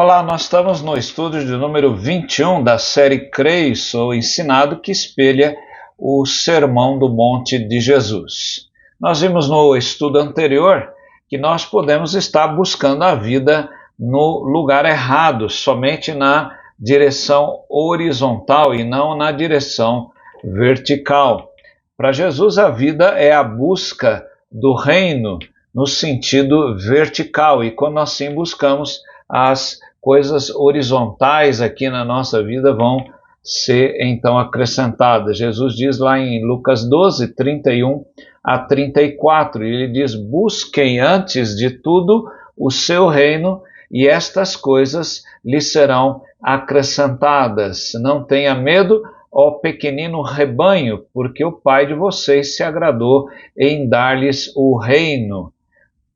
Olá, nós estamos no estudo de número 21 da série Creio e Sou Ensinado, que espelha o Sermão do Monte de Jesus. Nós vimos no estudo anterior que nós podemos estar buscando a vida no lugar errado, somente na direção horizontal e não na direção vertical. Para Jesus, a vida é a busca do reino no sentido vertical, e quando assim buscamos, as coisas horizontais aqui na nossa vida vão ser então acrescentadas. Jesus diz lá em Lucas 12, 31 a 34, e ele diz: busquem antes de tudo o seu reino e estas coisas lhes serão acrescentadas. Não tenha medo, ó pequenino rebanho, porque o Pai de vocês se agradou em dar-lhes o reino.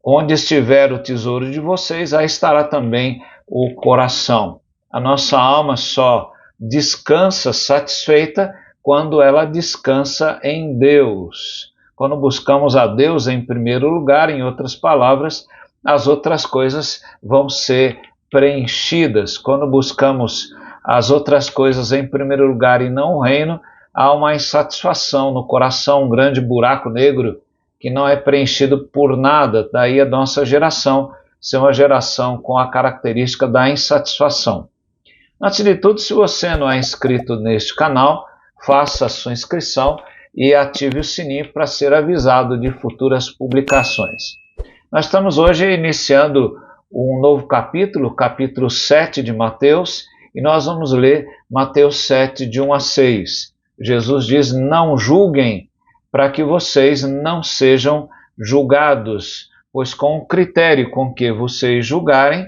Onde estiver o tesouro de vocês, aí estará também o coração. A nossa alma só descansa satisfeita quando ela descansa em Deus. Quando buscamos a Deus em primeiro lugar, em outras palavras, as outras coisas vão ser preenchidas. Quando buscamos as outras coisas em primeiro lugar e não o reino, há uma insatisfação no coração, um grande buraco negro que não é preenchido por nada. Daí a nossa geração ser uma geração com a característica da insatisfação. Antes de tudo, se você não é inscrito neste canal, faça a sua inscrição e ative o sininho para ser avisado de futuras publicações. Nós estamos hoje iniciando um novo capítulo, capítulo 7 de Mateus, e nós vamos ler Mateus 7, de 1 a 6. Jesus diz: não julguem, para que vocês não sejam julgados, pois com o critério com que vocês julgarem,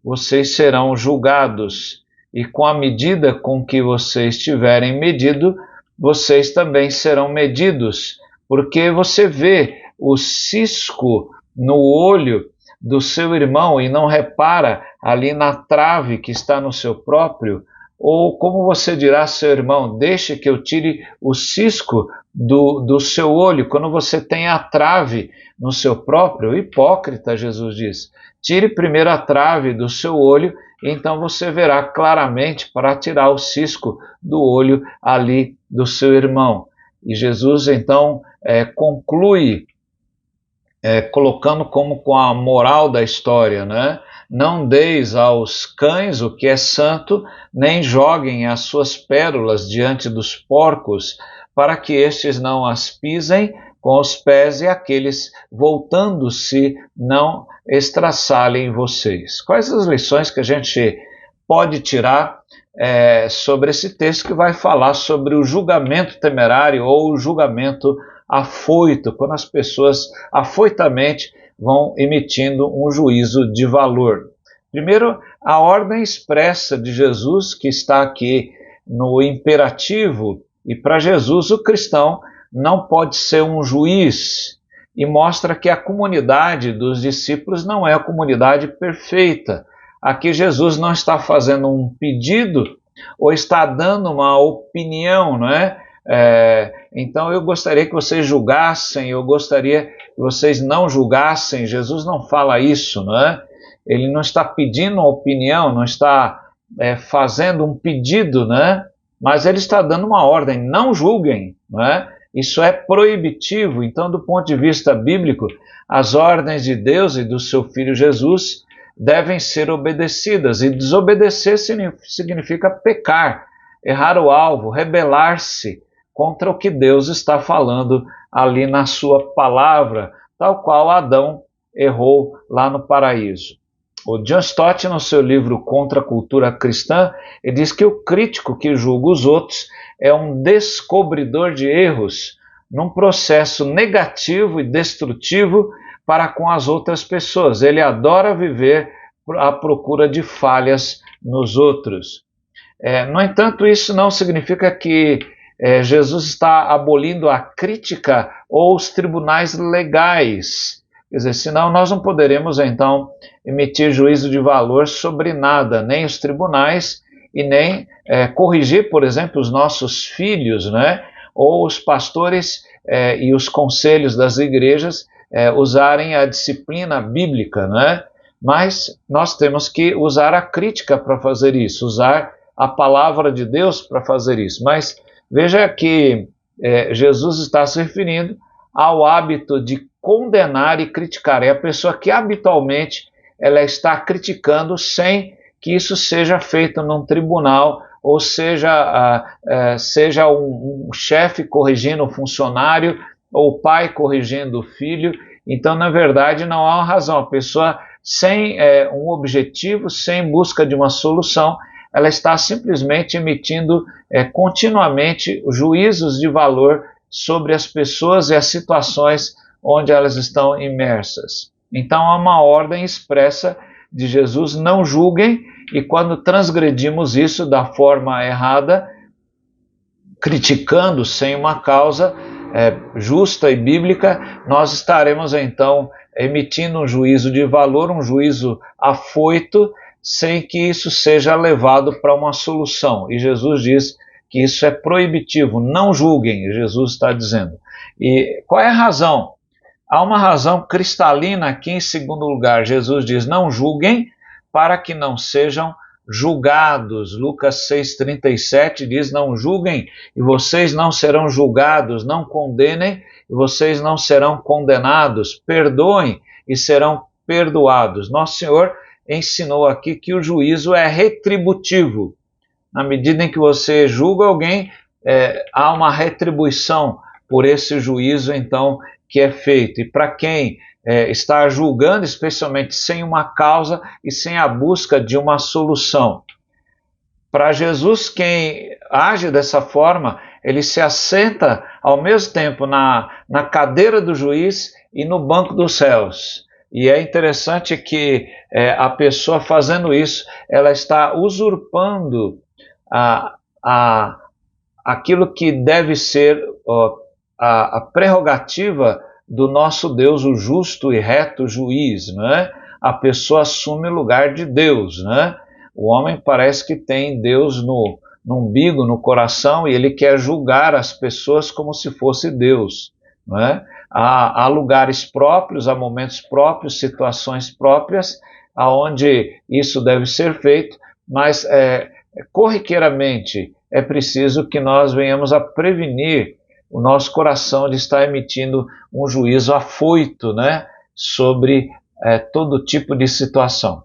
vocês serão julgados, e com a medida com que vocês tiverem medido, vocês também serão medidos, porque você vê o cisco no olho do seu irmão e não repara ali na trave que está no seu próprio. Ou como você dirá a seu irmão: deixe que eu tire o cisco do seu olho, quando você tem a trave no seu próprio? Hipócrita, Jesus diz, tire primeiro a trave do seu olho, e então você verá claramente para tirar o cisco do olho ali do seu irmão. E Jesus então conclui colocando como com a moral da história, né? Não deis aos cães o que é santo, nem joguem as suas pérolas diante dos porcos, para que estes não as pisem com os pés e aqueles, voltando-se, não estraçalhem vocês. Quais as lições que a gente pode tirar sobre esse texto, que vai falar sobre o julgamento temerário ou o julgamento afoito, quando as pessoas afoitamente vão emitindo um juízo de valor? Primeiro, a ordem expressa de Jesus, que está aqui no imperativo, e para Jesus o cristão não pode ser um juiz, e mostra que a comunidade dos discípulos não é a comunidade perfeita. Aqui Jesus não está fazendo um pedido ou está dando uma opinião, não é? Então eu gostaria que vocês julgassem, eu gostaria que vocês não julgassem. Jesus não fala isso, não é? Ele não está pedindo uma opinião, não está fazendo um pedido, né? Mas ele está dando uma ordem: não julguem, não é? Isso é proibitivo. Então, do ponto de vista bíblico, as ordens de Deus e do seu Filho Jesus devem ser obedecidas, e desobedecer significa pecar, errar o alvo, rebelar-se contra o que Deus está falando ali na sua palavra, tal qual Adão errou lá no paraíso. O John Stott, no seu livro Contra a Cultura Cristã, ele diz que o crítico que julga os outros é um descobridor de erros num processo negativo e destrutivo para com as outras pessoas. Ele adora viver à procura de falhas nos outros. No entanto, isso não significa que Jesus está abolindo a crítica ou os tribunais legais. Quer dizer, senão nós não poderemos então emitir juízo de valor sobre nada, nem os tribunais, e nem corrigir, por exemplo, os nossos filhos, né? Ou os pastores e os conselhos das igrejas usarem a disciplina bíblica, né? Mas nós temos que usar a crítica para fazer isso, usar a palavra de Deus para fazer isso. Mas veja que Jesus está se referindo ao hábito de condenar e criticar. É a pessoa que habitualmente ela está criticando sem que isso seja feito num tribunal, ou seja um chefe corrigindo o funcionário, ou o pai corrigindo o filho. Então, na verdade, não há uma razão. A pessoa sem um objetivo, sem busca de uma solução, ela está simplesmente emitindo continuamente juízos de valor sobre as pessoas e as situações onde elas estão imersas. Então, há uma ordem expressa de Jesus: não julguem, e quando transgredimos isso da forma errada, criticando sem uma causa justa e bíblica, nós estaremos então emitindo um juízo de valor, um juízo afoito, sem que isso seja levado para uma solução. E Jesus diz que isso é proibitivo, não julguem, Jesus está dizendo. E qual é a razão? Há uma razão cristalina aqui. Em segundo lugar, Jesus diz: não julguem, para que não sejam julgados. Lucas 6,37 diz: não julguem e vocês não serão julgados, não condenem e vocês não serão condenados, perdoem e serão perdoados. Nosso Senhor ensinou aqui que o juízo é retributivo. Na medida em que você julga alguém, há uma retribuição por esse juízo, então, que é feito. E para quem está julgando, especialmente sem uma causa e sem a busca de uma solução. Para Jesus, quem age dessa forma, ele se assenta ao mesmo tempo na cadeira do juiz e no banco dos réus. E é interessante que a pessoa fazendo isso, ela está usurpando aquilo que deve ser a prerrogativa do nosso Deus, o justo e reto juiz, né? A pessoa assume o lugar de Deus, né? O homem parece que tem Deus no umbigo, no coração, e ele quer julgar as pessoas como se fosse Deus, né? Há lugares próprios, há momentos próprios, situações próprias, aonde isso deve ser feito, mas corriqueiramente é preciso que nós venhamos a prevenir o nosso coração de estar emitindo um juízo afoito, né, sobre todo tipo de situação.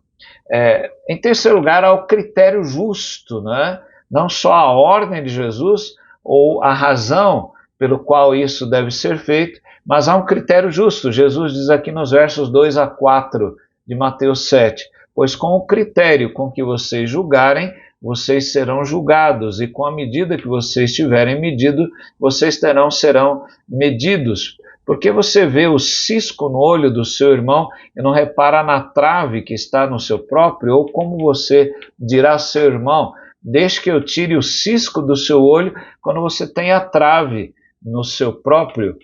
Em terceiro lugar, há o critério justo, né? Não só a ordem de Jesus ou a razão pelo qual isso deve ser feito, mas há um critério justo. Jesus diz aqui nos versos 2 a 4 de Mateus 7, pois com o critério com que vocês julgarem, vocês serão julgados, e com a medida que vocês tiverem medido, vocês serão medidos. Porque você vê o cisco no olho do seu irmão e não repara na trave que está no seu próprio? Ou como você dirá ao seu irmão: deixe que eu tire o cisco do seu olho, quando você tem a trave no seu próprio?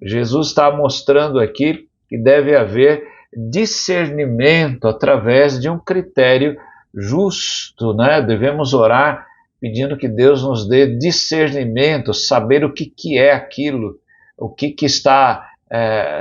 Jesus está mostrando aqui que deve haver discernimento através de um critério justo, né? Devemos orar pedindo que Deus nos dê discernimento, saber o que é aquilo, o que está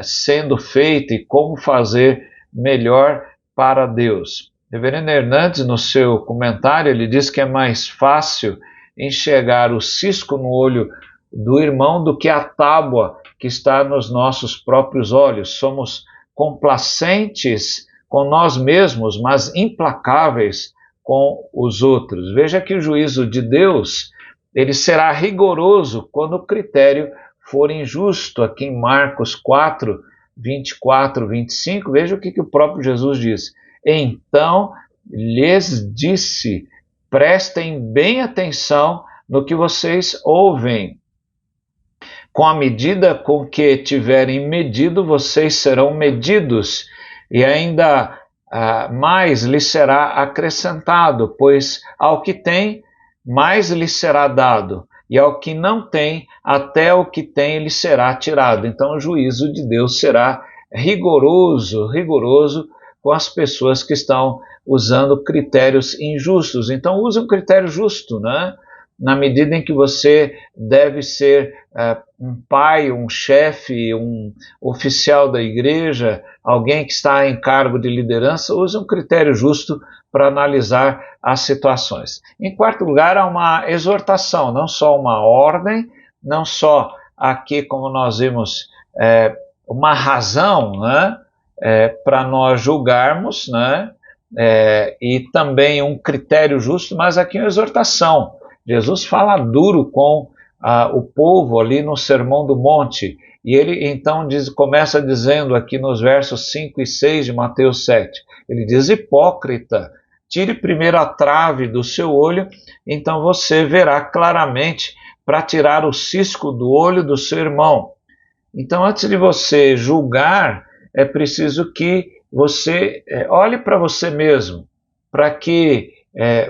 sendo feito e como fazer melhor para Deus. Reverendo Hernandes, no seu comentário, ele diz que é mais fácil enxergar o cisco no olho do irmão do que a tábua que está nos nossos próprios olhos. Somos complacentes com nós mesmos, mas implacáveis com os outros. Veja que o juízo de Deus, ele será rigoroso quando o critério for injusto. Aqui em Marcos 4, 24, 25, veja o que o próprio Jesus diz. Então lhes disse: prestem bem atenção no que vocês ouvem. Com a medida com que tiverem medido, vocês serão medidos, e ainda mais lhes será acrescentado, pois ao que tem, mais lhe será dado, e ao que não tem, até o que tem lhe será tirado. Então o juízo de Deus será rigoroso com as pessoas que estão usando critérios injustos. Então use um critério justo, né? na medida em que você deve ser um pai, um chefe, um oficial da igreja, alguém que está em cargo de liderança, use um critério justo para analisar as situações. Em quarto lugar, há uma exortação, não só uma ordem, não só aqui, como nós vimos, uma razão, né, para nós julgarmos, né, e também um critério justo, mas aqui uma exortação. Jesus fala duro com o povo ali no Sermão do Monte, e ele então começa dizendo aqui nos versos 5 e 6 de Mateus 7, ele diz: hipócrita, tire primeiro a trave do seu olho, então você verá claramente para tirar o cisco do olho do seu irmão. Então, antes de você julgar, é preciso que você olhe para você mesmo, para que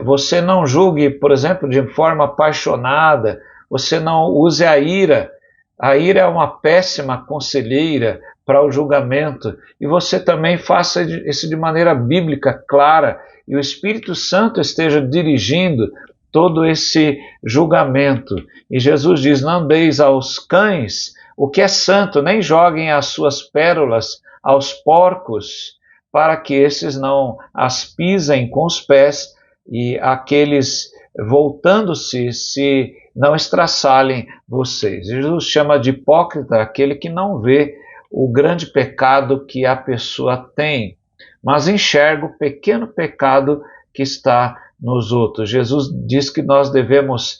você não julgue, por exemplo, de forma apaixonada, você não use a ira. A ira é uma péssima conselheira para o julgamento, e você também faça isso de maneira bíblica, clara, e o Espírito Santo esteja dirigindo todo esse julgamento. E Jesus diz: não deis aos cães o que é santo, nem joguem as suas pérolas aos porcos, para que esses não as pisem com os pés e aqueles, voltando-se, se não estraçalhem vocês. Jesus chama de hipócrita aquele que não vê o grande pecado que a pessoa tem, mas enxerga o pequeno pecado que está nos outros. Jesus diz que nós devemos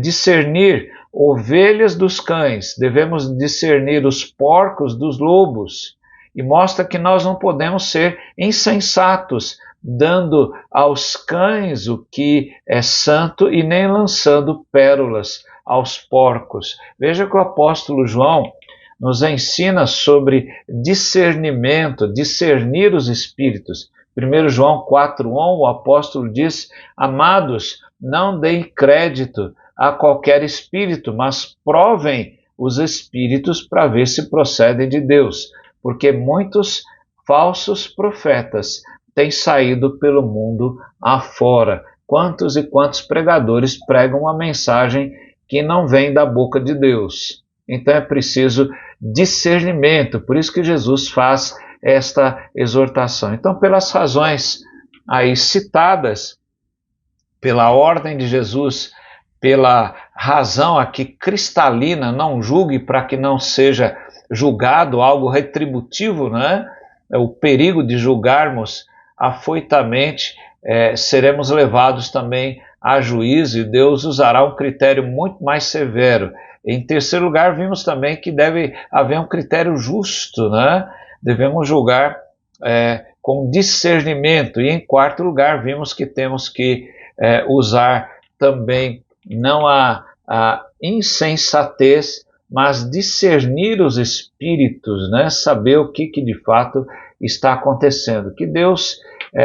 discernir ovelhas dos cães, devemos discernir os porcos dos lobos, e mostra que nós não podemos ser insensatos, dando aos cães o que é santo e nem lançando pérolas aos porcos. Veja que o apóstolo João nos ensina sobre discernimento, discernir os espíritos. 1 João 4,1, o apóstolo diz: amados, não deem crédito a qualquer espírito, mas provem os espíritos para ver se procedem de Deus, porque muitos falsos profetas têm saído pelo mundo afora. Quantos e quantos pregadores pregam uma mensagem que não vem da boca de Deus? Então é preciso discernimento, por isso que Jesus faz esta exortação. Então, pelas razões aí citadas, pela ordem de Jesus, pela razão aqui cristalina, não julgue para que não seja julgado, algo retributivo, né? O perigo de julgarmos afoitamente, seremos levados também a juízo, e Deus usará um critério muito mais severo. Em terceiro lugar, vimos também que deve haver um critério justo, né? Devemos julgar com discernimento. E em quarto lugar, vimos que temos que usar também não a insensatez, mas discernir os espíritos, né? Saber o que de fato está acontecendo. Que Deus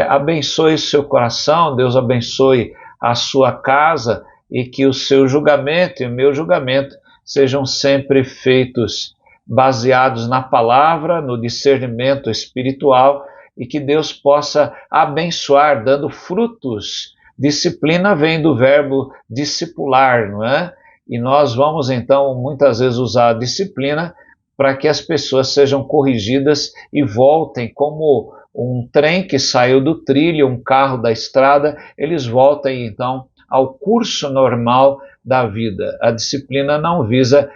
abençoe o seu coração, Deus abençoe a sua casa, e que o seu julgamento e o meu julgamento sejam sempre feitos baseados na palavra, no discernimento espiritual, e que Deus possa abençoar, dando frutos. Disciplina vem do verbo discipular, não é? E nós vamos então muitas vezes usar a disciplina para que as pessoas sejam corrigidas e voltem, como um trem que saiu do trilho, um carro da estrada, eles voltem então ao curso normal da vida. A disciplina não visa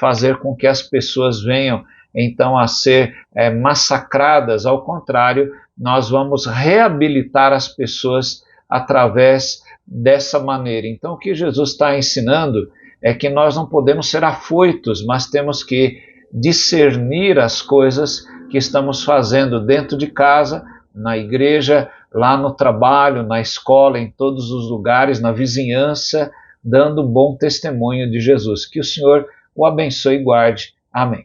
fazer com que as pessoas venham então a ser massacradas, ao contrário, nós vamos reabilitar as pessoas através dessa maneira. Então, o que Jesus está ensinando é que nós não podemos ser afoitos, mas temos que discernir as coisas que estamos fazendo dentro de casa, na igreja, lá no trabalho, na escola, em todos os lugares, na vizinhança, dando bom testemunho de Jesus. Que o Senhor o abençoe e guarde. Amém.